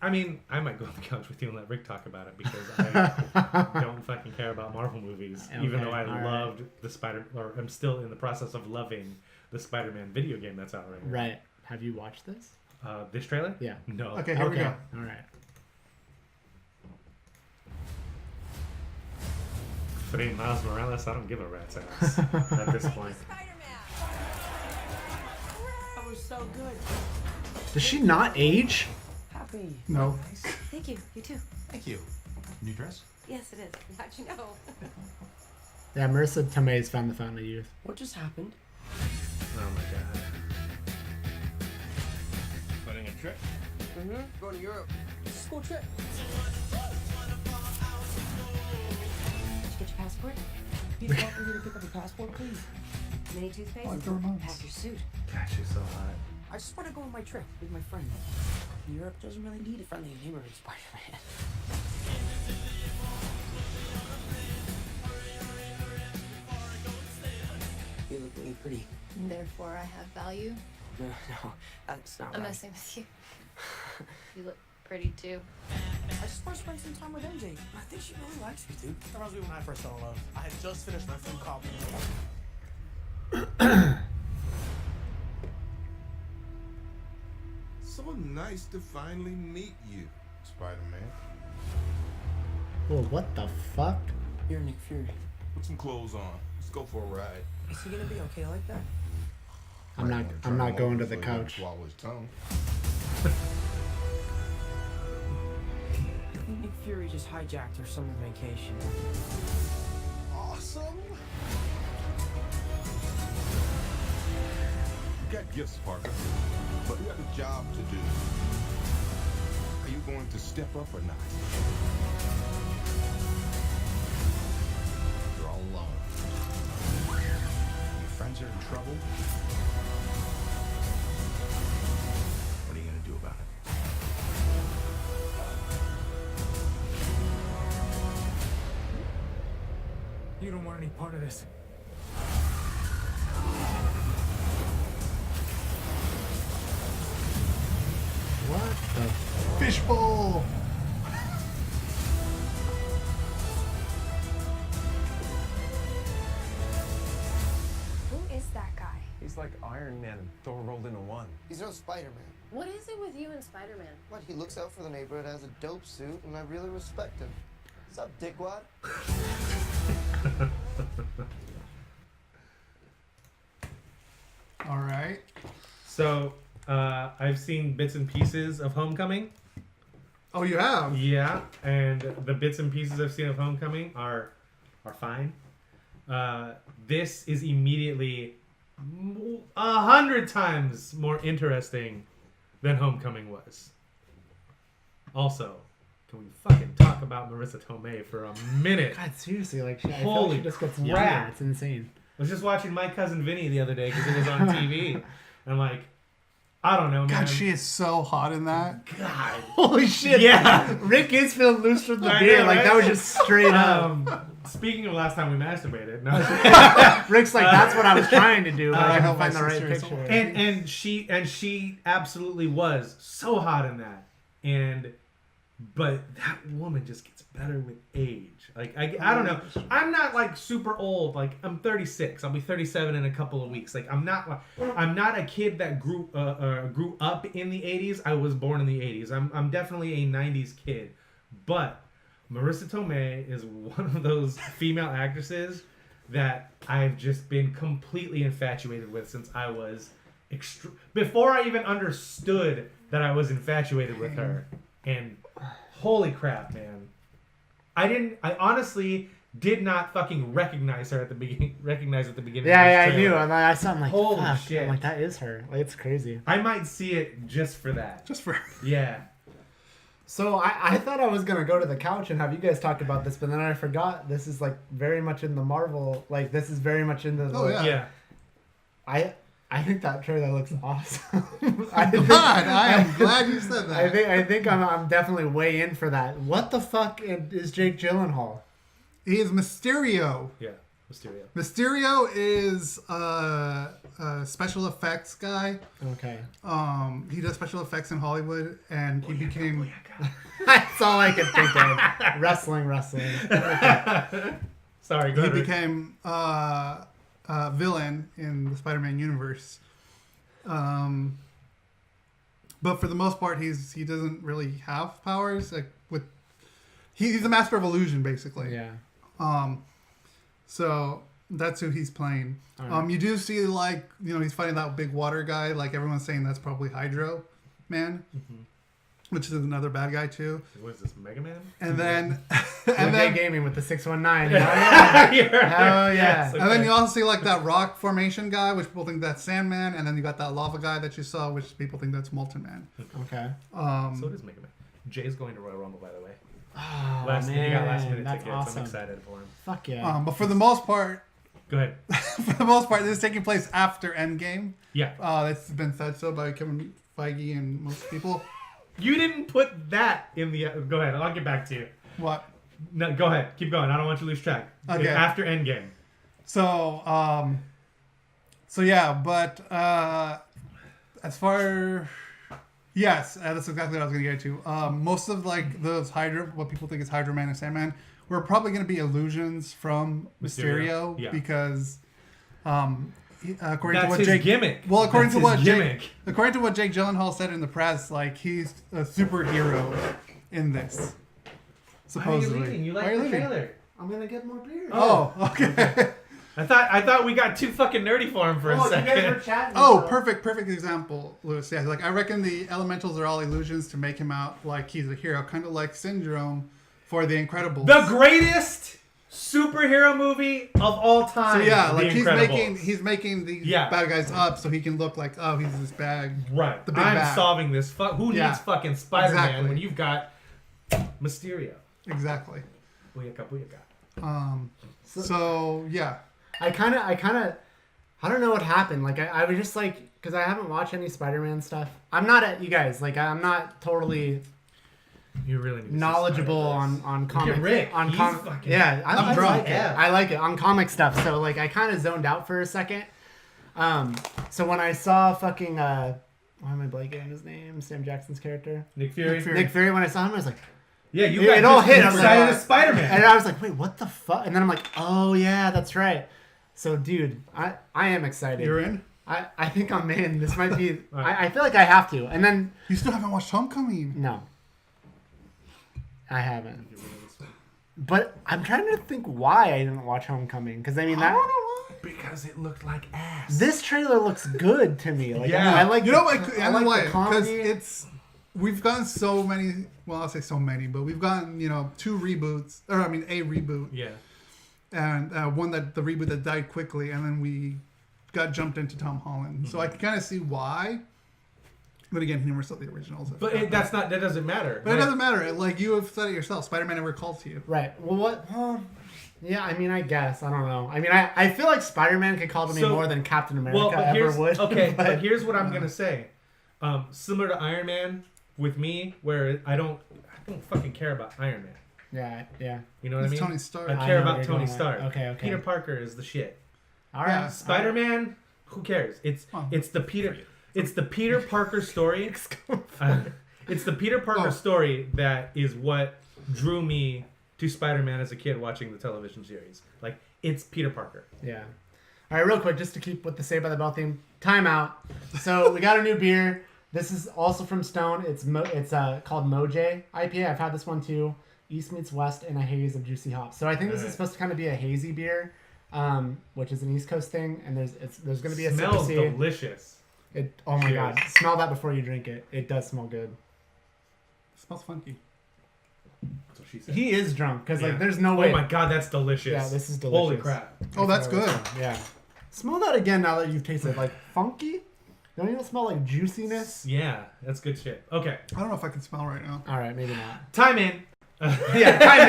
I mean, I might go on the couch with you and let Rick talk about it because I don't fucking care about Marvel movies, Okay, even though I all loved or I'm still in the process of loving the Spider-Man video game that's out right now. Right. Have you watched this? This trailer? Yeah. No. Okay, here we go. All right. If it ain't Miles Morales, I don't give a rat's ass at this point. That was so good. Does she not age? Happy. No. Thank you. You too. Thank you. New dress? Yes, it is. How'd you know? Yeah, Marissa Tomei's found the Fountain of Youth. What just happened? Oh my god. Planning a trip? Mm-hmm. Going to Europe. It's a school trip. Did you get your passport? Please welcome me to pick up your passport, please. Mini toothpaste? Like 4 months. Pack your suit. Gosh, you're so hot. I just want to go on my trip with my friend. Europe doesn't really need a friendly neighborhood Spider-Man. You look really pretty. Therefore, I have value. No, that's not I'm right. messing with you. You look pretty too. I just want to spend some time with MJ. I think she really likes me, dude. That reminds me when I first fell in love. I had just finished my food copy. So nice to finally meet you, Spider-Man. Well, what the fuck? You're Nick Fury. Put some clothes on. Let's go for a ride. Is he gonna be okay like that? I'm not going to the couch. Swallow his tongue. I think Nick Fury just hijacked her summer vacation. Awesome. You got gifts, Parker, but you got a job to do. Are you going to step up or not? You're all alone. Your friends are in trouble. What are you going to do about it? You don't want any part of this. What the? Fishbowl. Who is that guy? He's like Iron Man and Thor rolled into one. He's no Spider-Man. What is it with you and Spider-Man? What? He looks out for the neighborhood, has a dope suit, and I really respect him. What's up, dickwad? All right. So, I've seen bits and pieces of Homecoming. Oh, you have? Yeah, and the bits and pieces I've seen of Homecoming are fine. This is immediately 100 times more interesting than Homecoming was. Also, can we fucking talk about Marissa Tomei for a minute? God, seriously, like I feel like Holy she just gets crap. younger. It's insane. I was just watching My Cousin Vinny the other day because it was on TV. And I'm like, I don't know, man. God, she is so hot in that. God. Holy shit! Yeah. Rick is feeling loose from the I beer. know, Like right? that was just straight up. Speaking of last time we masturbated, no. Rick's like, that's what I was trying to do, but I I couldn't hope find I the right serious picture. and she absolutely was so hot in that. But that woman just gets better with age. Like I don't know. I'm not like super old. Like I'm 36. I'll be 37 in a couple of weeks. Like I'm not a kid that grew up in the 80s. I was born in the 80s. I'm definitely a 90s kid. But Marissa Tomei is one of those female actresses that I've just been completely infatuated with since I was before I even understood that I was infatuated with her. And holy crap, man. I honestly did not fucking recognize her at the beginning. Yeah, I of this knew. trailer. And I saw him like, Holy fuck. shit. I'm like, that is her. Like, it's crazy. I might see it just for that. Just for. Yeah. So I thought I was gonna go to the couch and have you guys talk about this, but then I forgot. This is like very much in the Marvel. Like this is very much into the. Oh, yeah. Yeah. I think that trailer looks awesome. I am glad you said that. I think I'm definitely way in for that. What the fuck is Jake Gyllenhaal? He is Mysterio. Yeah. Mysterio is a special effects guy. Okay. He does special effects in Hollywood, and he became. That's all I could think of. Wrestling. Sorry, go He ahead. became a villain in the Spider-Man universe. But for the most part, he doesn't really have powers. Like he's a master of illusion, basically. Yeah. So that's who he's playing. Right. You do see he's fighting that big water guy. Like everyone's saying, that's probably Hydro Man, which is another bad guy too. What is this, Mega Man? And then gaming with the 619. Hell yeah. Hell yeah. Yes, okay. And then you also see like that rock formation guy, which people think that's Sandman, and then you got that lava guy that you saw, which people think that's Molten Man. Okay. So it is Mega Man. Jay's going to Royal Rumble, by the way. Oh, He got last minute that's tickets. awesome. I'm excited for him. Fuck yeah. But for the most part, Go ahead. this is taking place after Endgame. Yeah. That's been said so by Kevin Feige and most people. You didn't put that in the. Go ahead. I'll get back to you. What? No, go ahead. Keep going. I don't want you to lose track. Okay. After Endgame. So yeah, but as far. Yes, that's exactly what I was going to get to. Most of like those what people think is Hydro Man and Sandman, were probably going to be illusions from Mysterio Yeah. because, according That's to what his Jake gimmick. Well, according That's to what his gimmick. according to what Jake Gyllenhaal said in the press, like he's a superhero in this. Supposedly. Why are you leaving? You Why like are you the leaving? trailer. I'm gonna get more beer. Oh, okay. I thought we got too fucking nerdy for him for a second. You guys were chatting. Oh, so- perfect example, Lewis. Yeah, like I reckon the elementals are all illusions to make him out like he's a hero, kind of like Syndrome for The Incredibles. The greatest superhero movie of all time. So yeah, The like Incredibles. he's making these Yeah. bad guys up so he can look like he's this bag. Right. The big I'm bad. solving this. Who Yeah. needs fucking Spider-Man Exactly. when you've got Mysterio? Exactly. Booyaka. So yeah. I kind of, I don't know what happened. Like, I was just like, because I haven't watched any Spider-Man stuff. I'm not at you guys. Like, I'm not totally You really need to see knowledgeable Spider-Verse. on comic. Look at Rick. On He's fucking- yeah, I drunk. like it. Yeah. I like it on comic stuff. So like, I kind of zoned out for a second. So when I saw fucking why am I blanking on his name? Sam Jackson's character, Nick Fury. Nick Fury. When I saw him, I was like, Yeah, you It got all just hit. I was excited like, as Spider-Man. and I was like, wait, what the fuck? And then I'm like, oh yeah, that's right. So dude, I am excited. You're in? I think I'm in. This might be. Right. I feel like I have to. And then You still haven't watched Homecoming. no, I haven't. But I'm trying to think why I didn't watch Homecoming. Because I mean I that don't know why. Because it looked like ass. this trailer looks good to me. Like Yeah. I like. You know what? I like the Because comedy. we've gotten so many. Well, I'll say so many, but we've gotten two reboots, or I mean a reboot, Yeah. and one the reboot that died quickly, and then we got jumped into Tom Holland. So I can kind of see why. But again, he never saw the originals. But that doesn't matter. But it doesn't matter. Like you have said it yourself, Spider-Man never called to you. Right. Well, what? Well, yeah. I mean, I guess I don't know. I mean, I feel like Spider-Man could call to me So- more than Captain America Well, but ever would. okay, but but here's what I'm gonna say. Similar to Iron Man with me, where I don't fucking care about Iron Man. yeah. You know what I It's mean? Tony Stark. I I care know what about you're Tony going Stark. with. Okay. Peter Parker is the shit. All right. Yeah. Spider-Man, who cares? It's the Peter Parker story. It's the Peter Parker story that is what drew me to Spider-Man as a kid watching the television series. Like, it's Peter Parker. Yeah. All right, real quick, just to keep with the Saved by the Bell theme. Timeout. So we got a new beer. This is also from Stone. It's called Moj IPA. I've had this one too. East meets West in a haze of juicy hops. So I think this is supposed to kind of be a hazy beer, which is an East Coast thing. And there's going to be a Smells citrusy. delicious. Oh my Cheers. god! Smell that before you drink it. It does smell good. It smells funky. That's what she said. He is drunk because Yeah. like there's no way. Oh my god, that's delicious. Yeah, this is delicious. Holy crap. Oh, that's good. Yeah. Smell that again now that you've tasted like funky. Don't you smell like juiciness? Yeah, that's good shit. Okay. I don't know if I can smell right now. All right, maybe not. Time in. Yeah, time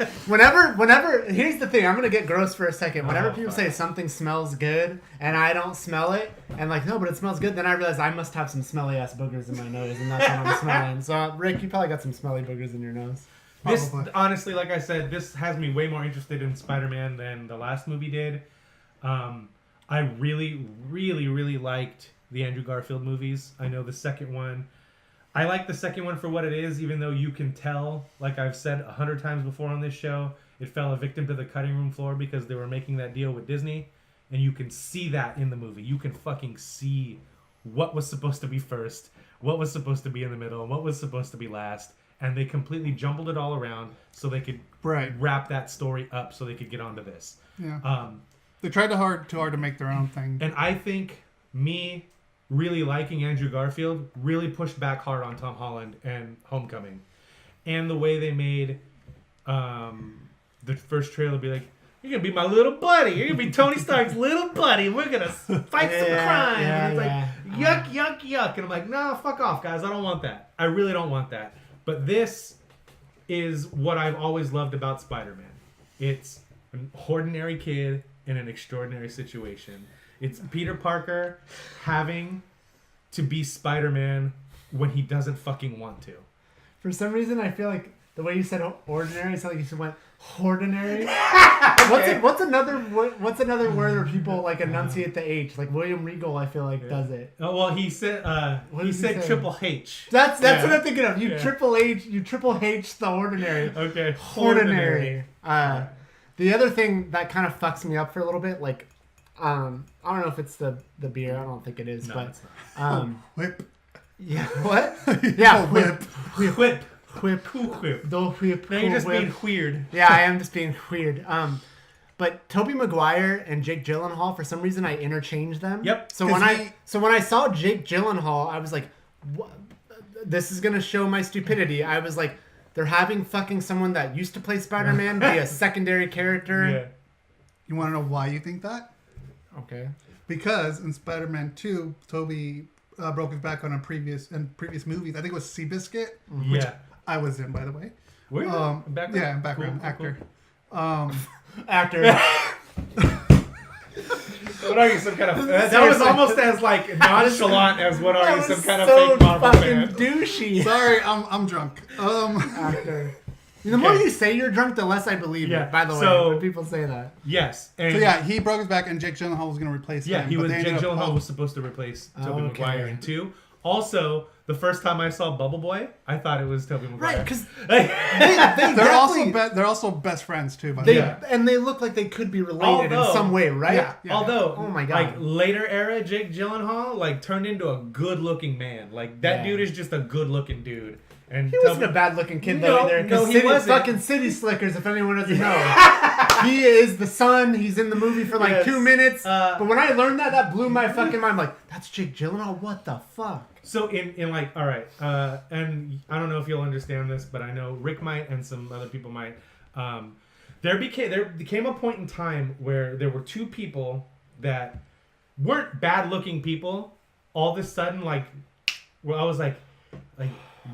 in. Whenever, here's the thing. I'm gonna get gross for a second. Whenever people say something smells good and I don't smell it, and like no, but it smells good, then I realize I must have some smelly ass boogers in my nose, and that's what I'm smelling. So Rick, you probably got some smelly boogers in your nose. This, Probably. honestly, like I said, this has me way more interested in Spider-Man than the last movie did. I really, really, really liked the Andrew Garfield movies. I know the second one. I like the second one for what it is, even though you can tell, like I've said 100 times before on this show, it fell a victim to the cutting room floor because they were making that deal with Disney. And you can see that in the movie. You can fucking see what was supposed to be first, what was supposed to be in the middle, and what was supposed to be last. And they completely jumbled it all around so they could wrap that story up so they could get onto this. Yeah. They tried too hard to make their own thing. And I think me really liking Andrew Garfield really pushed back hard on Tom Holland and Homecoming. And the way they made the first trailer be like, you're going to be my little buddy. You're going to be Tony Stark's little buddy. We're going to fight some crime. And it's like, yuck, yuck, yuck. And I'm like, no, fuck off, guys. I don't want that. I really don't want that. But this is what I've always loved about Spider-Man. It's an ordinary kid in an extraordinary situation. It's Peter Parker having to be Spider-Man when he doesn't fucking want to. For some reason, I feel like the way you said ordinary, it sounded like you went ordinary. What's another word where people like enunciate the H? Like William Regal, I feel like does it. Oh well, he said Triple H. That's what I'm thinking of. You Triple H the ordinary. Okay. Ordinary. The other thing that kind of fucks me up for a little bit, like, I don't know if it's the beer. I don't think it is, but it's not. Whip. Yeah. What? Yeah. Whip. Whip. Whip. Cool whip. The whip. Now you're just whip. being weird. Yeah, I am just being weird. But Tobey Maguire and Jake Gyllenhaal, for some reason, I interchanged them. Yep. So when I saw Jake Gyllenhaal, I was like, what? This is gonna show my stupidity. I was like, they're having fucking someone that used to play Spider-Man be a secondary character. Yeah. You want to know why you think that? Okay. Because in Spider-Man 2, Tobey broke his back on a previous movies. I think it was Seabiscuit, which I was in, by the way. Were you? Background? Yeah, background Cool. actor. Actor. What are you, some kind of... That was almost as like nonchalant as what are you, some kind of so fake Marvel fucking fan. douchey. Sorry, I'm drunk. Actor. The more you say you're drunk, the less I believe it. By the way, when people say that. Yes. And So yeah, he broke his back, and Jake Gyllenhaal was going to replace him. yeah, but they Jake ended up- Gyllenhaal was supposed to replace Tobey Okay. Maguire in 2. Also, the first time I saw Bubble Boy, I thought it was Tobey Maguire. Right, because they're also best friends too. By the way. and they look like they could be related in some way, right? Although, oh my god, like later era Jake Gyllenhaal like turned into a good-looking man. Like that dude is just a good-looking dude. And he wasn't a bad-looking kid though either. No, he wasn't. Fucking City Slickers, if anyone doesn't know. He is the son. He's in the movie for like 2 minutes. But when I learned that blew my fucking mind. I'm like, that's Jake Gyllenhaal. What the fuck? So in like, all right, and I don't know if you'll understand this, but I know Rick might and some other people might. There became a point in time where there were two people that weren't bad-looking people. All of a sudden, like, well, I was like,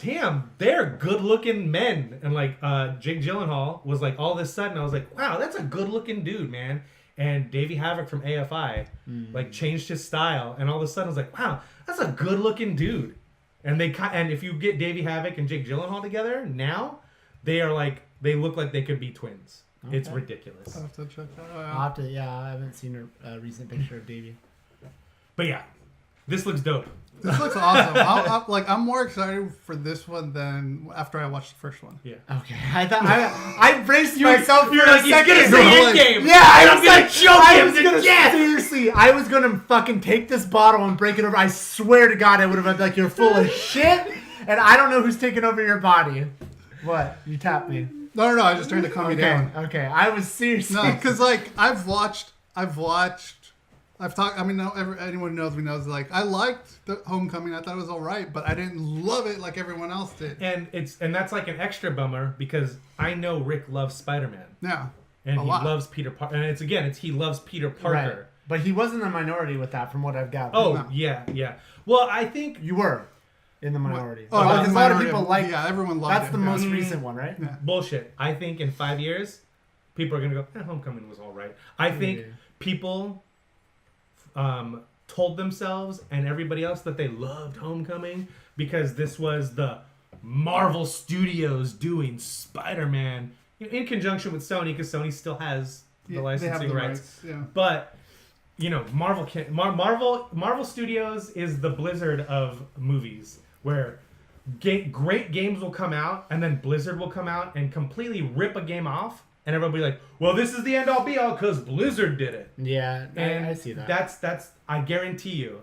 damn, they're good-looking men. And like Jake Gyllenhaal was like, all of a sudden, I was like, wow, that's a good-looking dude, man. And Davey Havok from AFI like changed his style, and all of a sudden I was like, wow, that's a good-looking dude. And if you get Davey Havok and Jake Gyllenhaal together now, they look like they could be twins. Okay. It's ridiculous. I'll have to check that out. I'll have to, I haven't seen a recent picture of Davey. But yeah, this looks dope. This looks awesome. I'm more excited for this one than after I watched the first one. Yeah. Okay. I thought I braced myself for a second. He's gonna say Endgame. Yeah, I'm gonna choke him to death. Seriously, I was gonna fucking take this bottle and break it over. I swear to God, I would have been like, "You're full of shit," and I don't know who's taking over your body. What? You tapped me. No. I just turned to calm you down. Okay. I was seriously. No, because like I've talked. I mean, anyone who knows me knows. Like, I liked the Homecoming. I thought it was all right, but I didn't love it like everyone else did. And that's like an extra bummer because I know Rick loves Spider-Man. Yeah, and he loves Peter Parker. And he loves Peter Parker. Right. But he was in the minority with that, from what I've gathered. Oh no. yeah. Well, I think you were in the minority. Oh, because a lot of people like. Yeah, everyone loved it. That's the most recent one, right? Yeah. Bullshit. I think in 5 years, people are gonna go, Homecoming was all right. I think people told themselves and everybody else that they loved Homecoming because this was the Marvel Studios doing Spider-Man in conjunction with Sony, because Sony still has the licensing rights. Yeah. But Marvel Studios is the Blizzard of movies, where great games will come out, and then Blizzard will come out and completely rip a game off, and everybody will be like, well, this is the end all be all because Blizzard did it. Yeah, And I see that. That's I guarantee you,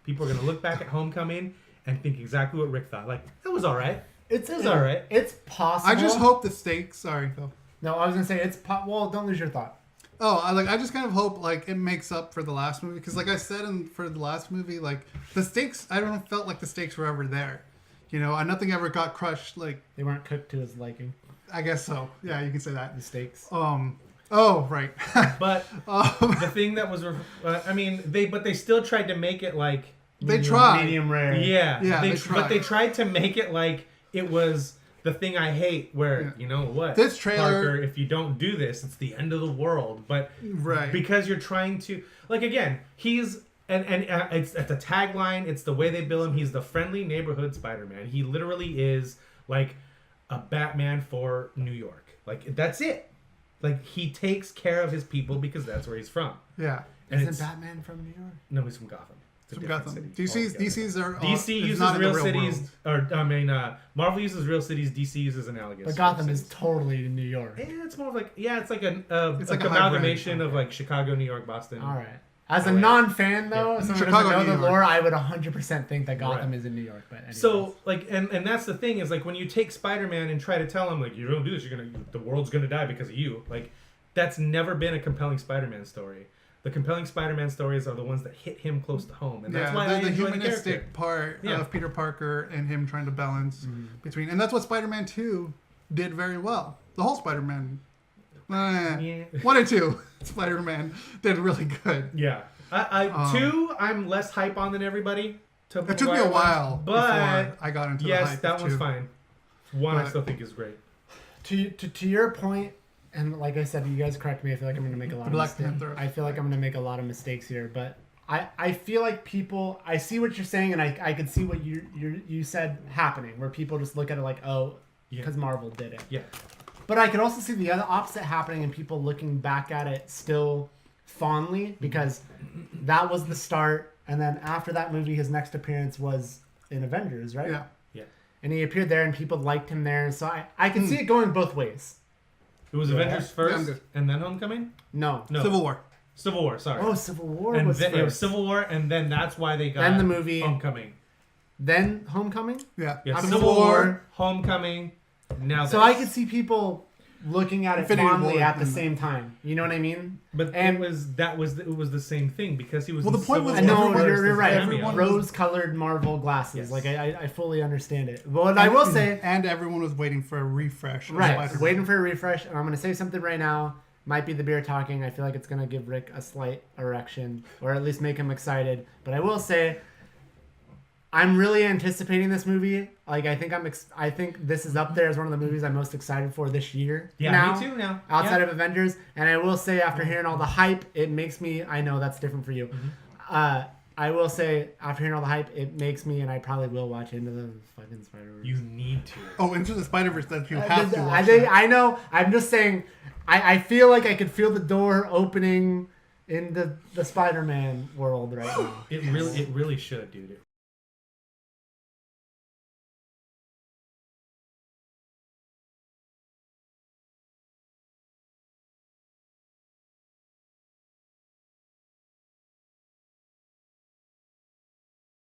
people are gonna look back at Homecoming and think exactly what Rick thought. Like, that was all right. It was all right. It's possible. I just hope the stakes. Sorry, Phil. No, I was gonna say well, don't lose your thought. Oh, I just kind of hope like it makes up for the last movie, because like I said for the last movie, like the stakes, I don't know, felt like the stakes were ever there, and nothing ever got crushed. Like They weren't cooked to his liking. I guess so. Yeah, you can say that. The stakes. Oh, right. But the thing that was, they still tried to make it like medium rare. Yeah, they but they tried to make it like it was the thing I hate, where you know what, this trailer, Parker, if you don't do this, it's the end of the world. But right, because you're trying to, like, again, he's and it's the tagline, it's the way they bill him. He's the friendly neighborhood Spider-Man. He literally is like a Batman for New York. Like, that's it. Like, he takes care of his people because that's where he's from. Yeah. And Isn't Batman from New York? No, he's from Gotham. From Gotham. DC's are DC uses real cities, Marvel uses real cities. DC uses analogous. But Gotham is totally in New York. Yeah, it's more of like it's like an amalgamation of like Chicago, New York, Boston. All right. As a non-fan though, someone who doesn't know the lore, I would 100% think that Gotham is in New York. But anyways. So like, and that's the thing, is like, when you take Spider-Man and try to tell him like, you don't do this, the world's gonna die because of you. Like, that's never been a compelling Spider-Man story. The compelling Spider-Man stories are the ones that hit him close to home, and that's why I enjoy the humanistic part of Peter Parker and him trying to balance between, and that's what Spider-Man 2 did very well. The whole Spider-Man, 1 and 2, Spider-Man did really good. Yeah, 2 I'm less hype on than everybody. It took me a while, but before I got into the hype. that one's 2. fine. 1 I still think is great. To your point. And like I said, you guys correct me. I feel like I'm going to make a lot of mistakes. I feel like I'm going to make a lot of mistakes here. But I feel like people... I see what you're saying, and I could see what you said happening, where people just look at it like, oh, because Marvel did it. Yeah. But I could also see the other opposite happening, and people looking back at it still fondly, because that was the start. And then after that movie, his next appearance was in Avengers, right? Yeah. Yeah. And he appeared there, and people liked him there. So I can see it going both ways. It was Avengers first, and then Homecoming? No. Civil War. Civil War, sorry. Oh, Civil War and was then, first. It was Civil War, and then that's why they got then the movie Homecoming. Then Homecoming? Yeah. Civil War, Homecoming, now So I could see people looking at it Infinity fondly War, at the same time. You know what I mean? But it was the same thing, because he was. Well, the point was, I know you're right. Everyone rose-colored Marvel glasses. Yes. Like I fully understand it. But what I will say, and everyone was waiting for a refresh. Right, waiting for a refresh. And I'm going to say something right now. Might be the beer talking. I feel like it's going to give Rick a slight erection, or at least make him excited. But I will say, I'm really anticipating this movie. Like, I think this is up there as one of the movies I'm most excited for this year. Yeah, me too. Now, outside of Avengers, and I will say, after hearing all the hype, it makes me. I know that's different for you. I will say, after hearing all the hype, it makes me, and I probably will watch Into the fucking Spider-Verse. You need to. Oh, Into the Spider-Verse, that you have to watch. I know. I'm just saying. I feel like I could feel the door opening in the Spider-Man world right now. It really should, dude. It